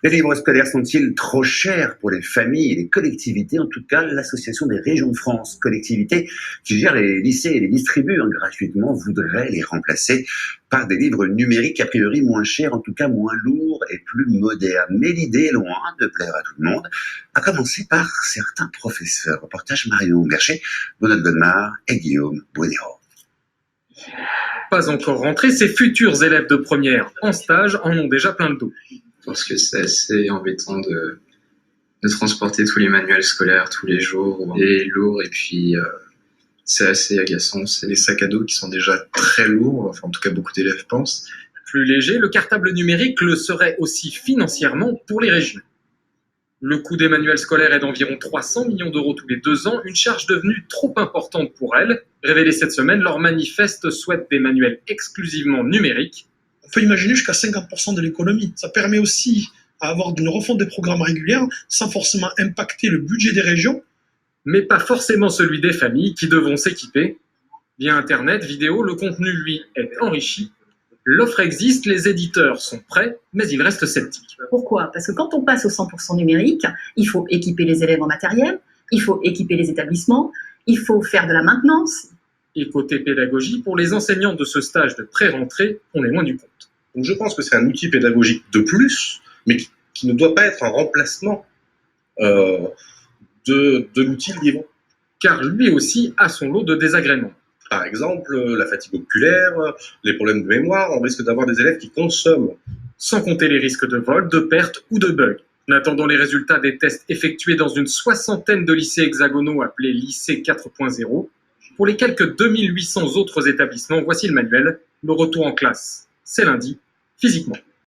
Les livres scolaires sont-ils trop chers pour les familles et les collectivités? En tout cas, l'Association des régions de France, collectivité qui gère les lycées et les distribue gratuitement, voudrait les remplacer par des livres numériques a priori moins chers, en tout cas moins lourds et plus modernes. Mais l'idée est loin de plaire à tout le monde, à commencer par certains professeurs. Reportage Marion Bercher, Bonald Godemar et Guillaume Buenero. Pas encore rentrés, ces futurs élèves de première en stage en ont déjà plein le dos. Parce que c'est assez embêtant de transporter tous les manuels scolaires tous les jours, et lourd, et puis c'est assez agaçant. C'est les sacs à dos qui sont déjà très lourds, enfin en tout cas beaucoup d'élèves pensent. Plus léger, le cartable numérique le serait aussi financièrement pour les régions. Le coût des manuels scolaires est d'environ 300 millions d'euros tous les 2 ans, une charge devenue trop importante pour elles. Révélée cette semaine, leur manifeste souhaite des manuels exclusivement numériques. On peut imaginer jusqu'à 50% de l'économie. Ça permet aussi d'avoir une refonte des programmes régulières sans forcément impacter le budget des régions. Mais pas forcément celui des familles qui devront s'équiper. Via Internet, vidéo, le contenu, lui, est enrichi. L'offre existe, les éditeurs sont prêts, mais ils restent sceptiques. Pourquoi? Parce que quand on passe au 100% numérique, il faut équiper les élèves en matériel, il faut équiper les établissements, il faut faire de la maintenance. Et côté pédagogie, pour les enseignants de ce stage de pré-rentrée, on est loin du compte. Donc je pense que c'est un outil pédagogique de plus, mais qui ne doit pas être un remplacement de l'outil livre. Car lui aussi a son lot de désagréments. Par exemple, la fatigue oculaire, les problèmes de mémoire, on risque d'avoir des élèves qui consomment. Sans compter les risques de vol, de perte ou de bug. En attendant les résultats des tests effectués dans une soixantaine de lycées hexagonaux appelés lycées 4.0, pour les quelques 2800 autres établissements, voici le manuel. Le retour en classe, c'est lundi, physiquement.